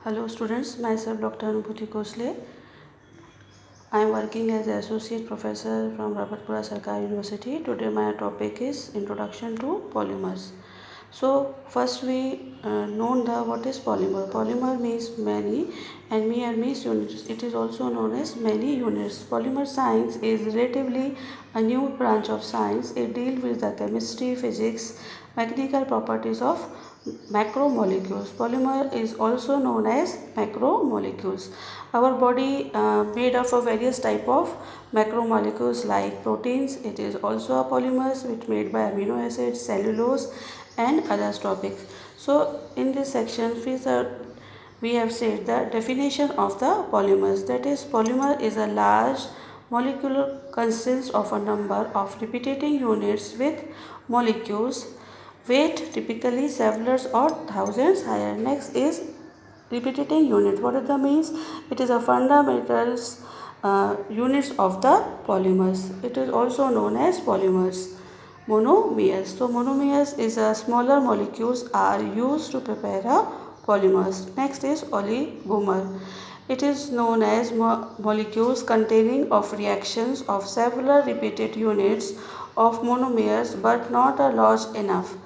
Hello students, myself Dr. Anubhuti Khosle. I am working as an associate professor from Rabatpura Sarkari University. Today my topic is Introduction to Polymers. So first we know what is polymer. Polymer means many and mere means units. It is also known as many units. Polymer science is relatively a new branch of science. It deals with the chemistry, physics, mechanical properties of macromolecules. Polymer is also known as macromolecules. Our body made up of various type of macromolecules like proteins. It is also a polymers which made by amino acids, cellulose and other topics. So in this section we have said the definition of the polymers. That is, polymer is a large molecule consists of a number of repeating units with molecules weight typically several or thousands higher. Next is repeating unit. What is the means? It is a fundamentals units of the polymers. It is also known as polymers. Monomers. So monomers is a smaller molecules are used to prepare a polymers. Next is oligomer. It is known as molecules containing of reactions of several repeated units of monomers but not a large enough.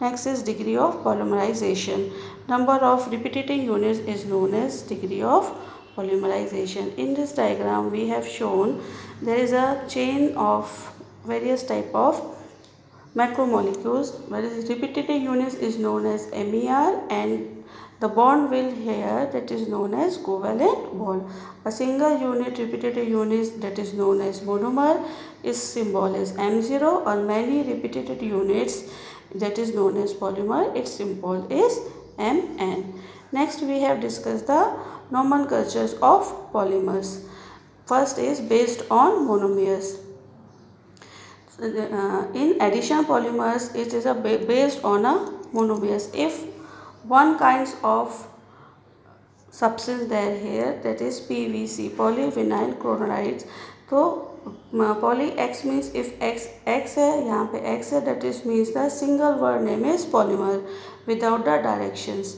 Next is degree of polymerization. Number of repeating units is known as degree of polymerization. In this diagram we have shown there is a chain of various type of macromolecules, whereas repeating units is known as MER and the bond will here that is known as covalent bond. A single unit repeated unit that is known as monomer is symbol is M0 or many repeated units that is known as polymer, its symbol is Mn. Next we have discussed the nomenclatures of polymers. First is based on monomers. In addition polymers it is based on a monomers. If one kinds of substance there here that is PVC polyvinyl chloride, तो poly X means if X है यहाँ पे X है that is means the single word name is polymer without the directions,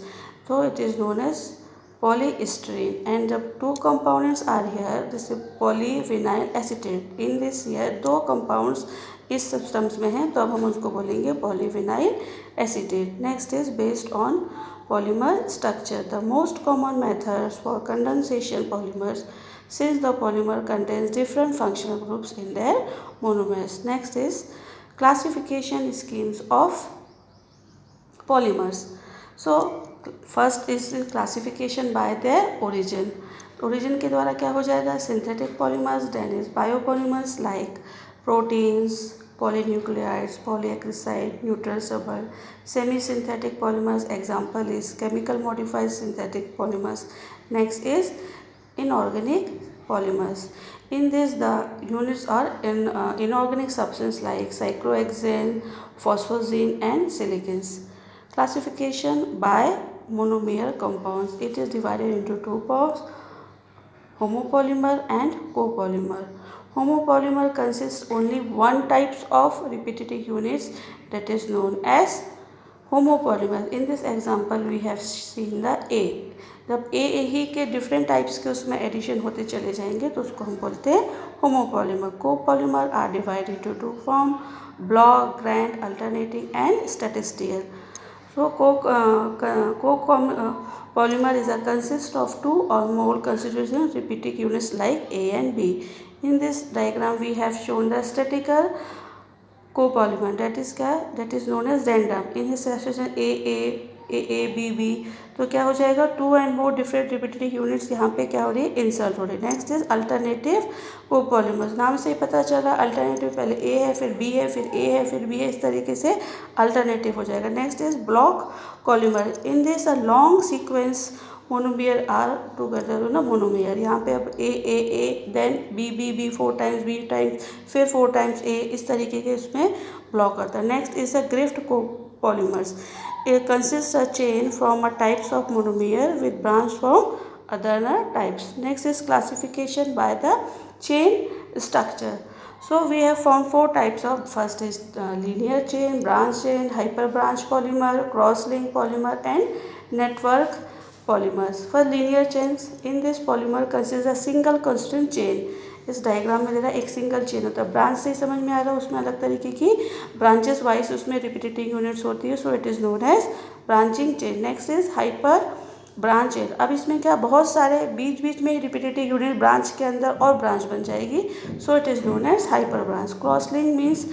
so it is known as polystyrene and the two components are here. This is polyvinyl acetate. In this here दो compounds इस substance में हैं तो अब हम उसको बोलेंगे polyvinyl acetate. Next is based on polymer structure. The most common methods for condensation polymers since the polymer contains different functional groups in their monomers. Next is classification schemes of polymers. So first is classification by their origin. Origin के द्वारा क्या हो जाएगा? Synthetic polymers, then is biopolymers like proteins, polynucleotides, polysaccharide, neutral sugar. Semi-synthetic polymers example is chemical modified synthetic polymers. Next is inorganic polymers. In this the units are in inorganic substance like cyclohexane, phosphozine and silicons. Classification by monomer compounds. It is divided into two parts, homopolymer and copolymer. Homopolymer consists only one types of repeating units that is known as homopolymer. In this example we have seen the A. जब ए ही के different types के उसमें addition होते चले जाएंगे तो उसको हम बोलते हैं homopolymer. Copolymer are divided into two form, block, graft, alternating and statistical. So copolymer is a consist of two or more constituent repeating units like A and B. In this diagram we have shown the statistical copolymer that is क्या, that is known as random. In his association A B B तो क्या हो जाएगा? Two and more different repeated units यहाँ पे क्या हो रही है? इंसर्ट हो रही है. Next is alternative copolymers. नाम से ही पता चला अल्टरनेटिव पहले ए है फिर बी है फिर ए है फिर बी है, इस तरीके से अल्टरनेटिव हो जाएगा. Next is block polymer. In this a long sequence monomer are together ना मोनोमियर. यहाँ पे अब A then B 4 times B times फिर 4 टाइम्स ए, इस तरीके के इसमें ब्लॉक करता है. Next is a graft copolymers. It consists a chain from a types of monomer with branch from other types. Next is classification by the chain structure. So we have found four types of. First is linear chain, branch chain, hyperbranch polymer, cross-link polymer and network polymers. For linear chains, in this polymer consists a single constant chain. इस diagram में दे रहा है एक single chain होता है. Branch से समझ में आ रहा है, उसमें अलग तरीके की ब्रांचेस वाइज उसमें रिपीटेटिंग यूनिट्स होती है, so it is known as branching chain. Next is hyper branch chain. अब इसमें क्या बहुत सारे बीच बीच में रिपीटेटिव यूनिट ब्रांच के अंदर और ब्रांच बन जाएगी, so it is known as hyper branch. Cross link means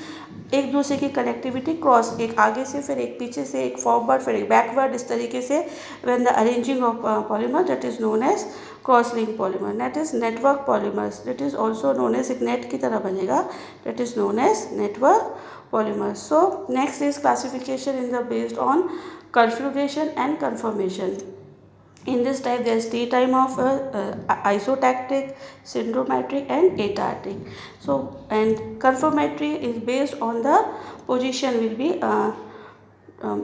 एक दूसरे की कनेक्टिविटी, क्रॉस एक आगे से फिर एक पीछे से एक फॉरवर्ड फिर एक बैकवर्ड, इस तरीके से when the arranging of polymer that is known as cross link polymer. Net is network polymers, that is also known as एक नेट की तरह बनेगा, that is known as network polymer. So next is classification in the based on configuration and conformation. In this type there is three type of isotactic, syndrometric and atartic. So and conformatory is based on the position will be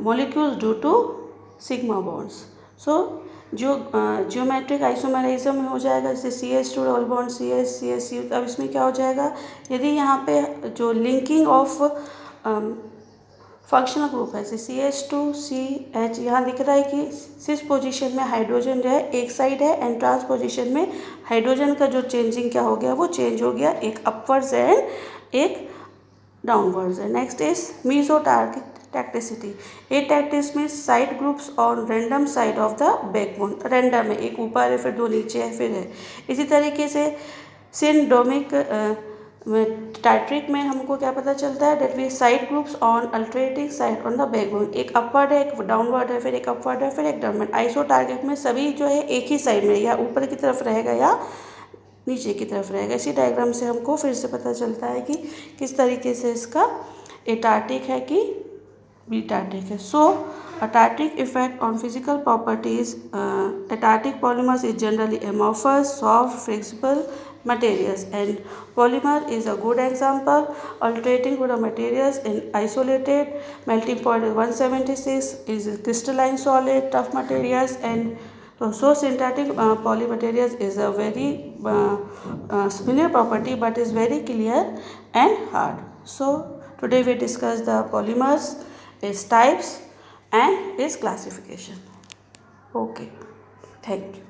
molecules due to sigma bonds. So जो geometric isomerism में हो जाएगा, जैसे CH2 double bond CH. अब इसमें क्या हो जाएगा, यदि यहाँ पे जो लिंकिंग ऑफ फंक्शनल ग्रुप है, जैसे CH2CH, यहाँ दिख रहा है कि सिस पोजीशन में हाइड्रोजन जो है एक साइड है एंड ट्रांस पोजीशन में हाइड्रोजन का जो चेंजिंग क्या हो गया, वो चेंज हो गया, एक अपवर्ड्स एंड एक डाउनवर्ड्स है. Next is mesotacticity. एटैक्टिस में side groups on random side of the backbone. Random है, एक ऊपर है फिर दो नीचे है फिर है. इसी तरीके से सिंड्रोमिक टाइट्रिक में हमको क्या पता चलता है, that we side groups on alternating side on the backbone. एक अपवर्ड है एक डाउनवर्ड है फिर एक अपवर्ड है फिर एक डाउनवर्ड. आइसोटार्गिक में सभी जो है एक ही साइड में या ऊपर की तरफ रहेगा या नीचे की तरफ रहेगा. इसी डायग्राम से हमको फिर से पता चलता है कि किस तरीके से इसका एटार्टिक है कि बीटार्टिक है. सो atartic effect on physical properties. Atartic polymers is generally amorphous, soft, flexible materials, and polymer is a good example. Alternating to the materials in isolated melting point is 176 is crystalline solid tough materials, and so synthetic polymaterials is a very similar property but is very clear and hard. So today we discuss the polymers, its types and its classification. Okay, thank you.